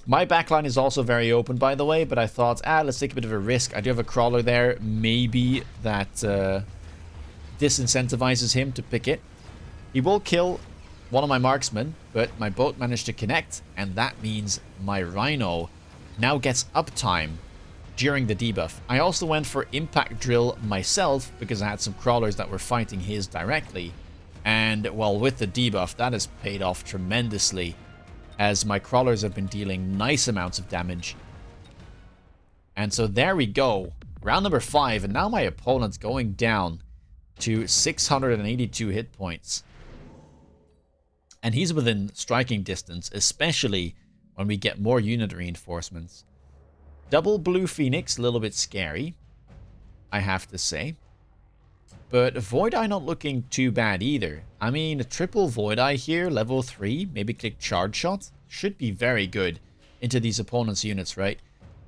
My backline is also very open, by the way, but I thought, let's take a bit of a risk. I do have a Crawler there. Maybe that disincentivizes him to pick it. He will kill one of my marksmen, but my boat managed to connect, and that means my Rhino now gets uptime during the debuff. I also went for Impact Drill myself because I had some crawlers that were fighting his directly. And, well, with the debuff, that has paid off tremendously, as my crawlers have been dealing nice amounts of damage. And so there we go. Round number 5, and now my opponent's going down to 682 hit points. And he's within striking distance, especially when we get more unit reinforcements. Double Blue Phoenix, a little bit scary, I have to say. But Void Eye not looking too bad either. I mean, a triple Void Eye here, level 3, maybe click Charge Shot, should be very good into these opponent's units, right?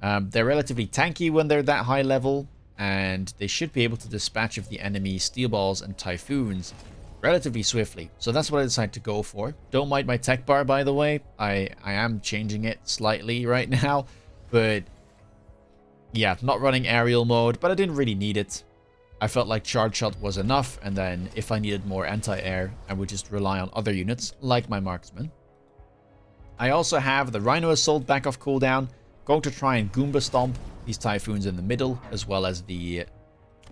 They're relatively tanky when they're that high level, and they should be able to dispatch of the enemy Steel Balls and Typhoons relatively swiftly. So that's what I decided to go for. Don't mind my tech bar, by the way. I am changing it slightly right now, but yeah, not running aerial mode, but I didn't really need it. I felt like Charge Shot was enough, and then if I needed more anti-air, I would just rely on other units, like my marksman. I also have the Rhino Assault back off cooldown, going to try and Goomba Stomp these Typhoons in the middle, as well as the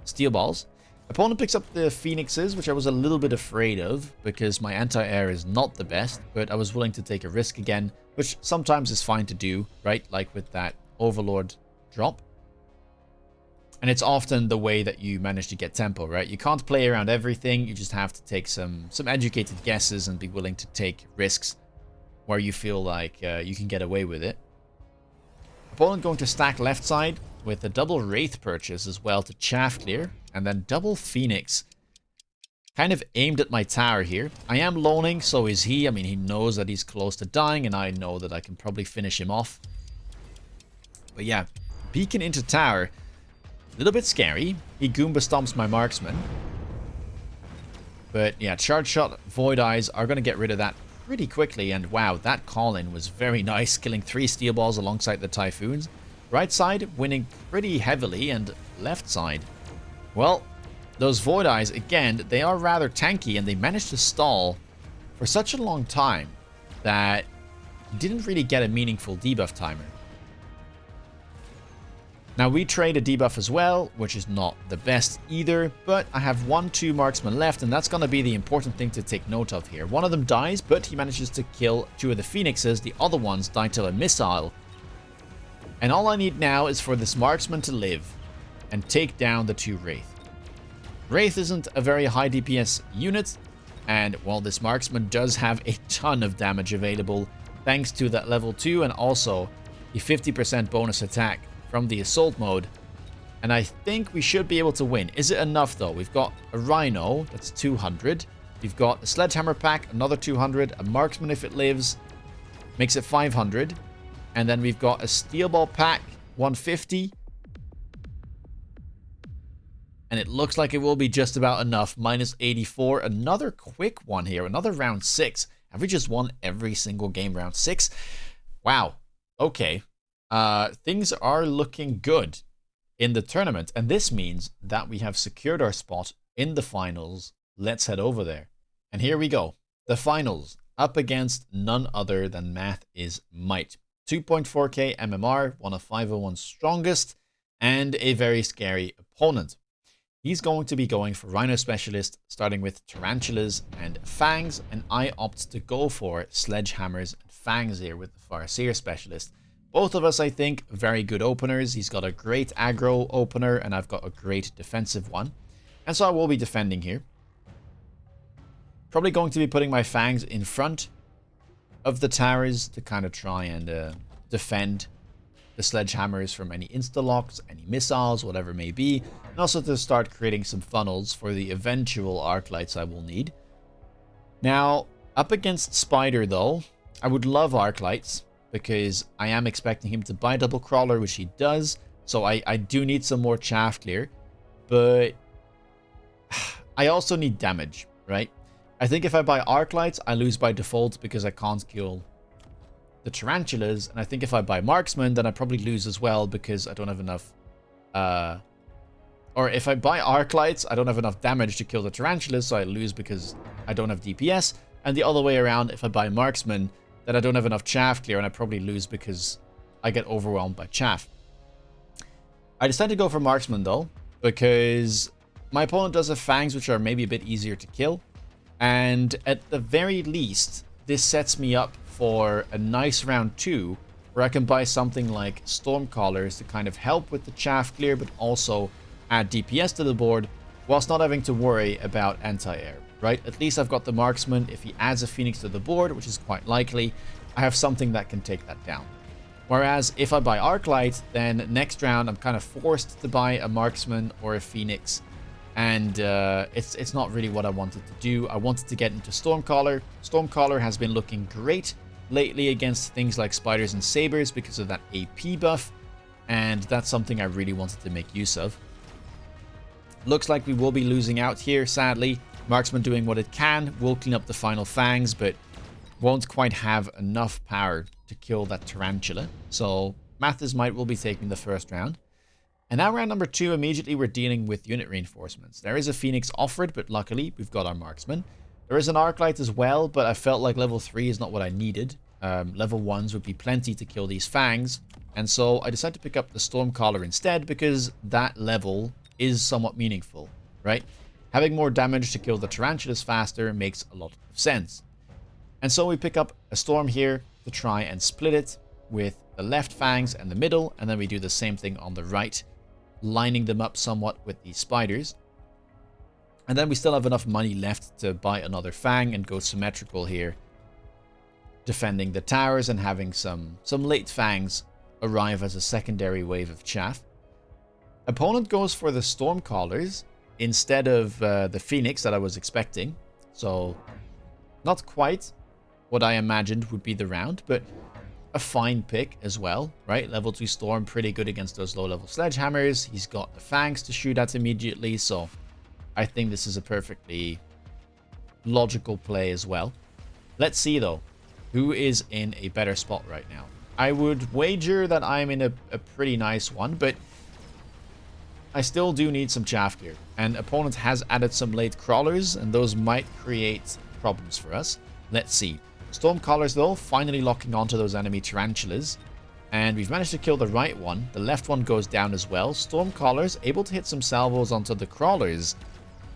Steel Balls. Opponent picks up the Phoenixes, which I was a little bit afraid of, because my anti-air is not the best, but I was willing to take a risk again, which sometimes is fine to do, right? Like with that Overlord drop. And it's often the way that you manage to get tempo, right? You can't play around everything. You just have to take some educated guesses and be willing to take risks where you feel like you can get away with it. Opponent going to stack left side. with a double Wraith purchase as well to chaff clear, and then double Phoenix. Kind of aimed at my tower here. I am loaning, so is he. I mean, he knows that he's close to dying, and I know that I can probably finish him off. But yeah, beacon into tower. A little bit scary. He Goomba stomps my marksman. But yeah, charge shot, void eyes are going to get rid of that pretty quickly. And wow, that call-in was very nice, killing 3 steel balls alongside the Typhoons. Right side winning pretty heavily, and left side, well, those void eyes, again, they are rather tanky, and they managed to stall for such a long time that you didn't really get a meaningful debuff timer. Now, we trade a debuff as well, which is not the best either, but I have 1-2 marksmen left, and that's going to be the important thing to take note of here. One of them dies, but he manages to kill 2 of the Phoenixes. The other ones die to a missile. And all I need now is for this marksman to live and take down the 2 Wraith. Wraith isn't a very high DPS unit, and while this marksman does have a ton of damage available thanks to that level 2 and also the 50% bonus attack from the assault mode, and I think we should be able to win. Is it enough though? We've got a Rhino, that's 200. We've got a Sledgehammer pack, another 200. A marksman if it lives, makes it 500. And then we've got a Steel Ball pack, 150. And it looks like it will be just about enough. Minus 84. Another quick one here. Another round 6. Have we just won every single game round 6? Wow. Okay. Things are looking good in the tournament. And this means that we have secured our spot in the finals. Let's head over there. And here we go. The finals. Up against none other than Math is Might. 2.4k MMR, one of 501's strongest, and a very scary opponent. He's going to be going for Rhino Specialist, starting with Tarantulas and Fangs, and I opt to go for Sledgehammers and Fangs here with the Farseer Specialist. Both of us, I think, very good openers. He's got a great aggro opener, and I've got a great defensive one. And so I will be defending here. Probably going to be putting my Fangs in front of the towers to kind of try and defend the Sledgehammers from any insta-locks, any missiles, whatever it may be. And also to start creating some funnels for the eventual arc lights I will need. Now, up against Spider though, I would love arc lights because I am expecting him to buy double crawler, which he does. So I do need some more chaff clear, but I also need damage, right? I think if I buy arc lights, I lose by default because I can't kill the Tarantulas. And I think if I buy marksman, then I probably lose as well because I don't have enough... or if I buy arc lights, I don't have enough damage to kill the Tarantulas, so I lose because I don't have DPS. And the other way around, if I buy marksman, then I don't have enough chaff clear, and I probably lose because I get overwhelmed by chaff. I decided to go for marksman though, because my opponent does have fangs, which are maybe a bit easier to kill. And at the very least, this sets me up for a nice round 2, where I can buy something like Stormcallers to kind of help with the chaff clear, but also add DPS to the board, whilst not having to worry about anti-air, right? At least I've got the marksman. If he adds a Phoenix to the board, which is quite likely, I have something that can take that down. Whereas if I buy Arclight, then next round I'm kind of forced to buy a marksman or a Phoenix. And it's not really what I wanted to do. I wanted to get into Stormcaller. Stormcaller has been looking great lately against things like Spiders and Sabers because of that AP buff. And that's something I really wanted to make use of. Looks like we will be losing out here, sadly. Marksman doing what it can, will clean up the final fangs, but won't quite have enough power to kill that Tarantula. So Mathis Might will be taking the first round. And now round number 2, immediately we're dealing with unit reinforcements. There is a Phoenix offered, but luckily we've got our marksman. There is an Arclight as well, but I felt like level 3 is not what I needed. Level 1s would be plenty to kill these fangs. And so I decided to pick up the Stormcaller instead, because that level is somewhat meaningful, right? Having more damage to kill the Tarantulas faster makes a lot of sense. And so we pick up a Storm here to try and split it with the left fangs and the middle, and then we do the same thing on the right, lining them up somewhat with these spiders. And then we still have enough money left to buy another fang and go symmetrical here, defending the towers and having some late fangs arrive as a secondary wave of chaff. Opponent goes for the Stormcallers instead of the Phoenix that I was expecting. So, not quite what I imagined would be the round, but a fine pick as well, right? Level 2 Storm, pretty good against those low-level Sledgehammers. He's got the Fangs to shoot at immediately, so I think this is a perfectly logical play as well. Let's see, though, who is in a better spot right now. I would wager that I'm in a pretty nice one, but I still do need some chaff gear. And opponent has added some late crawlers, and those might create problems for us. Let's see. Stormcallers, though, finally locking onto those enemy tarantulas. And we've managed to kill the right one. The left one goes down as well. Stormcallers able to hit some salvos onto the crawlers.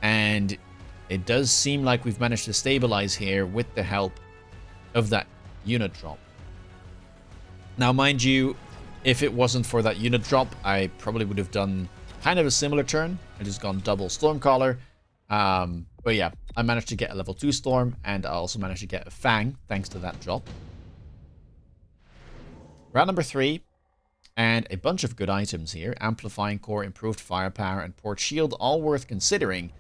And it does seem like we've managed to stabilize here with the help of that unit drop. Now, mind you, if it wasn't for that unit drop, I probably would have done kind of a similar turn. I just gone double Stormcaller. But yeah, I managed to get a level 2 Storm, and I also managed to get a Fang, thanks to that drop. Round number 3, and a bunch of good items here. Amplifying Core, Improved Firepower, and Port Shield, all worth considering.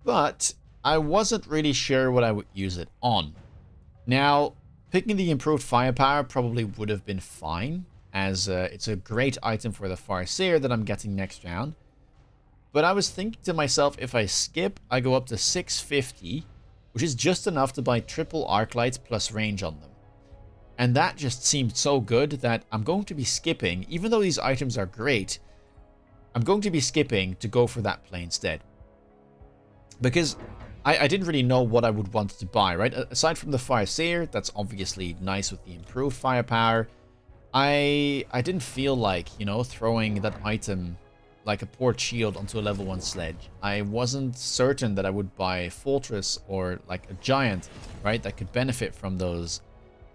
But I wasn't really sure what I would use it on. Now, picking the Improved Firepower probably would have been fine, as it's a great item for the Farseer that I'm getting next round. But I was thinking to myself, if I skip, I go up to 650, which is just enough to buy triple arc lights plus range on them. And that just seemed so good that I'm going to be skipping, even though these items are great, I'm going to be skipping to go for that play instead. Because I didn't really know what I would want to buy, right? Aside from the Farseer, that's obviously nice with the improved firepower. I didn't feel like, you know, throwing that item like a Port Shield onto a level 1 sledge. I wasn't certain that I would buy a Fortress or like a Giant, right, that could benefit from those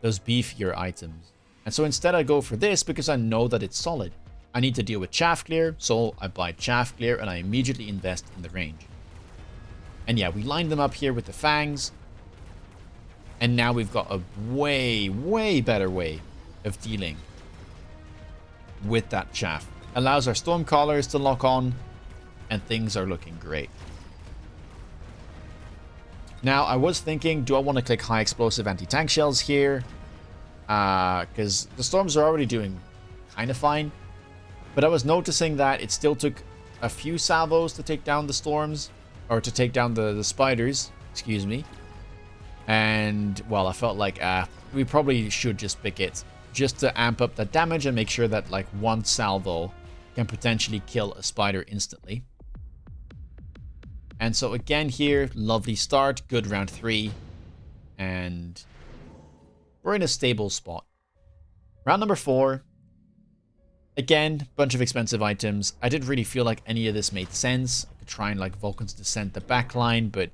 beefier items. And so instead I go for this because I know that it's solid. I need to deal with Chaff Clear, so I buy Chaff Clear and I immediately invest in the range. And yeah, we line them up here with the Fangs. And now we've got a way, way better way of dealing with that Chaff. Allows our Stormcallers to lock on, and things are looking great. Now, I was thinking, do I want to click high explosive anti-tank shells here? Because the Storms are already doing kind of fine. But I was noticing that it still took a few salvos to take down the Storms, or to take down the Spiders, excuse me. And, well, I felt like we probably should just pick it, just to amp up the damage and make sure that, like, one salvo can potentially kill a spider instantly. And so again here, lovely start, good round 3, and we're in a stable spot. Round number 4, again, bunch of expensive items. I didn't really feel like any of this made sense. I could try and like Vulcan's Descent the backline, but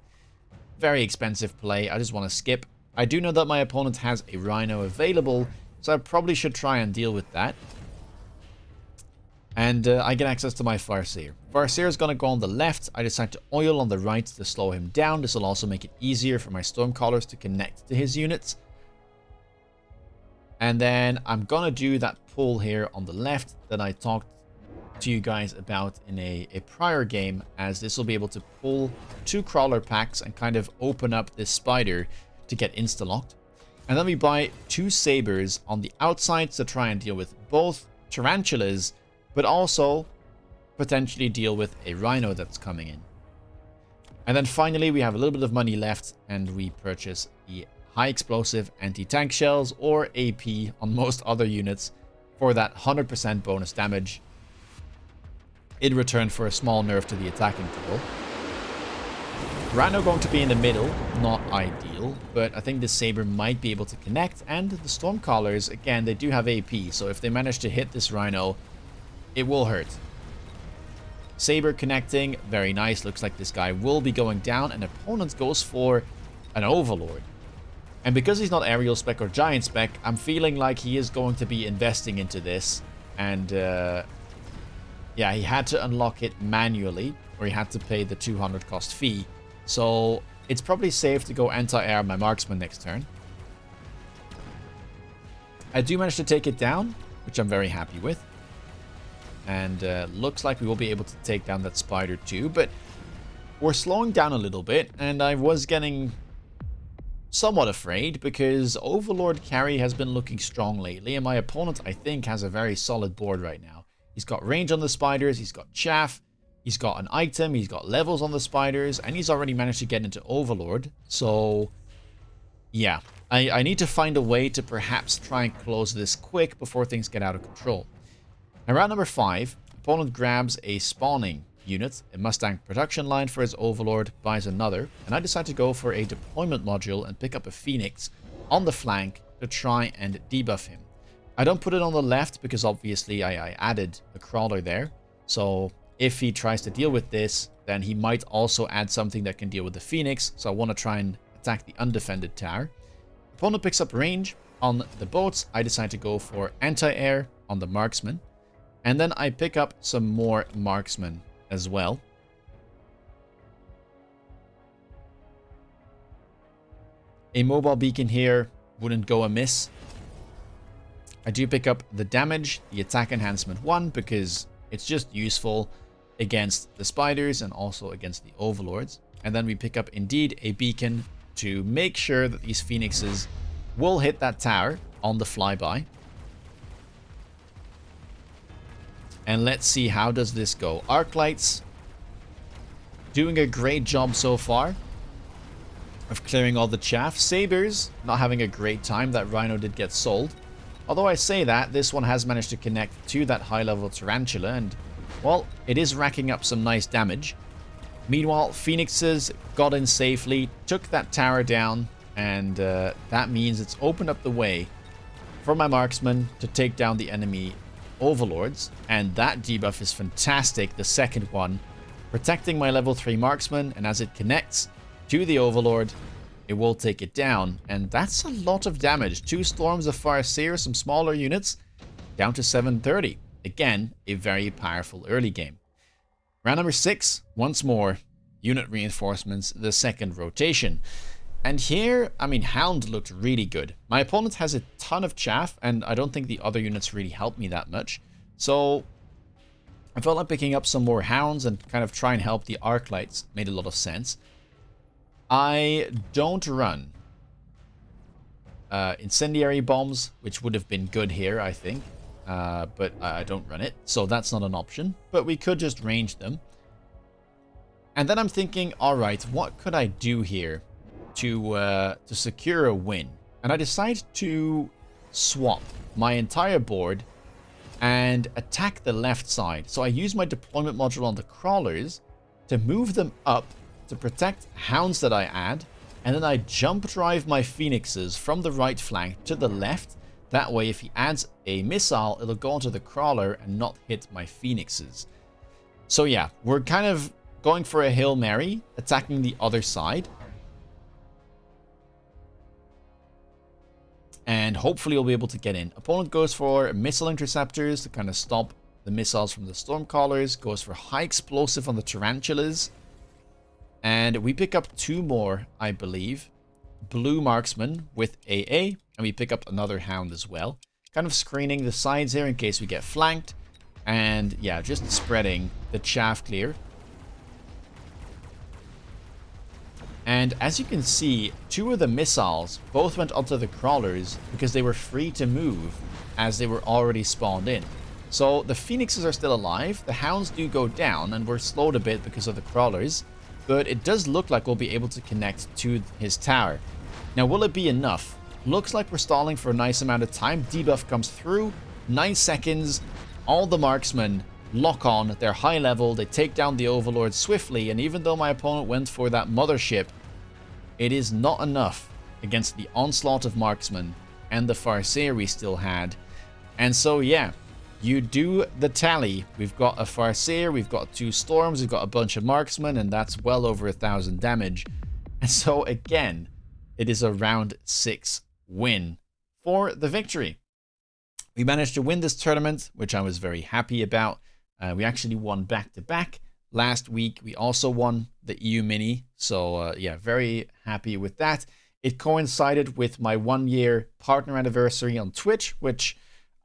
very expensive play. I just want to skip. I do know that my opponent has a Rhino available, so I probably should try and deal with that. And I get access to my Farseer. Farseer is going to go on the left. I decide to oil on the right to slow him down. This will also make it easier for my Stormcallers to connect to his units. And then I'm going to do that pull here on the left that I talked to you guys about in a prior game, as this will be able to pull 2 crawler packs and kind of open up this spider to get insta-locked. And then we buy 2 sabers on the outsides to try and deal with both tarantulas, but also potentially deal with a Rhino that's coming in. And then finally, we have a little bit of money left, and we purchase the high explosive anti-tank shells, or AP on most other units, for that 100% bonus damage, in return for a small nerf to the attacking tool. Rhino going to be in the middle, not ideal, but I think the Saber might be able to connect, and the Stormcallers, again, they do have AP, so if they manage to hit this Rhino, it will hurt. Saber connecting, very nice. Looks like this guy will be going down, and opponent goes for an Overlord. And because he's not Aerial Spec or Giant Spec, I'm feeling like he is going to be investing into this. And yeah, he had to unlock it manually, or he had to pay the 200 cost fee. So it's probably safe to go anti-air my Marksman next turn. I do manage to take it down, which I'm very happy with. And looks like we will be able to take down that spider too. But we're slowing down a little bit. And I was getting somewhat afraid because Overlord carry has been looking strong lately. And my opponent, I think, has a very solid board right now. He's got range on the spiders. He's got chaff. He's got an item. He's got levels on the spiders. And he's already managed to get into Overlord. So, yeah. I need to find a way to perhaps try and close this quick before things get out of control. Now, round number 5. Opponent grabs a spawning unit, a Mustang production line for his Overlord, buys another. And I decide to go for a deployment module and pick up a Phoenix on the flank to try and debuff him. I don't put it on the left because obviously I added a crawler there. So if he tries to deal with this, then he might also add something that can deal with the Phoenix. So I want to try and attack the undefended tower. Opponent picks up range on the boats. I decide to go for anti-air on the marksman. And then I pick up some more marksmen as well. A mobile beacon here wouldn't go amiss. I do pick up the damage, the attack enhancement 1, because it's just useful against the spiders and also against the overlords. And then we pick up indeed a beacon to make sure that these phoenixes will hit that tower on the flyby. And let's see, how does this go? Arc lights doing a great job so far of clearing all the chaff. Sabers not having a great time. That rhino did get sold. Although I say that, this one has managed to connect to that high level tarantula, and well, it is racking up some nice damage. Meanwhile, phoenixes got in safely, took that tower down, and that means it's opened up the way for my marksman to take down the enemy overlords. And that debuff is fantastic, the second one, protecting my level 3 marksman, and as it connects to the overlord, it will take it down. And that's a lot of damage. 2 storms of Farseer, some smaller units, down to 730. Again, a very powerful early game. Round number 6, once more, unit reinforcements, the second rotation. And here, I mean, Hound looked really good. My opponent has a ton of chaff, and I don't think the other units really helped me that much. So I felt like picking up some more Hounds and kind of try and help the arc lights. Made a lot of sense. I don't run incendiary bombs, which would have been good here, I think. But I don't run it, so that's not an option. But we could just range them. And then I'm thinking, alright, what could I do here to secure a win? And I decide to swap my entire board and attack the left side. So I use my deployment module on the crawlers to move them up to protect hounds that I add, and then I jump drive my phoenixes from the right flank to the left. That way, if he adds a missile, it'll go onto the crawler and not hit my phoenixes. So yeah, we're kind of going for a Hail Mary, attacking the other side. And hopefully we'll be able to get in. Opponent goes for missile interceptors to kind of stop the missiles from the stormcallers. Goes for high explosive on the tarantulas. And we pick up 2 more, I believe. Blue marksman with AA. And we pick up another hound as well. Kind of screening the sides here in case we get flanked. And yeah, just spreading the chaff clear. And as you can see, 2 of the missiles both went onto the crawlers because they were free to move as they were already spawned in. So the phoenixes are still alive. The hounds do go down and we're slowed a bit because of the crawlers. But it does look like we'll be able to connect to his tower. Now, will it be enough? Looks like we're stalling for a nice amount of time. Debuff comes through. 9 seconds. All the marksmen lock on. They're high level. They take down the overlord swiftly. And even though my opponent went for that mothership, it is not enough against the onslaught of marksmen and the Farseer we still had. And so, yeah, you do the tally. We've got a Farseer, we've got 2 storms, we've got a bunch of marksmen, and that's well over 1,000 damage. And so, again, it is a round 6 win for the victory. We managed to win this tournament, which I was very happy about. We actually won back-to-back. Last week, we also won the EU Mini. So, yeah, very happy with that. It coincided with my 1-year partner anniversary on Twitch, which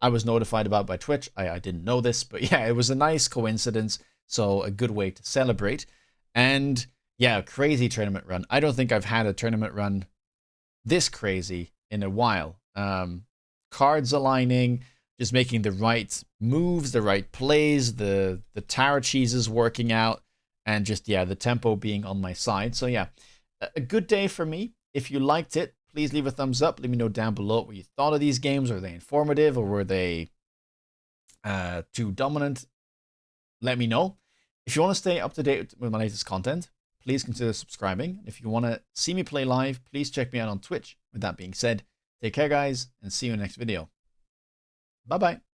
I was notified about by Twitch. I didn't know this, but yeah, it was a nice coincidence. So a good way to celebrate. And yeah, crazy tournament run. I don't think I've had a tournament run this crazy in a while. Cards aligning, just making the right moves, the right plays, the tower cheeses working out, and just, yeah, the tempo being on my side. So yeah, a good day for me. If you liked it, please leave a thumbs up. Let me know down below what you thought of these games. Were they informative or were they too dominant? Let me know. If you want to stay up to date with my latest content, please consider subscribing. If you want to see me play live, please check me out on Twitch. With that being said, take care, guys, and see you in the next video. Bye-bye.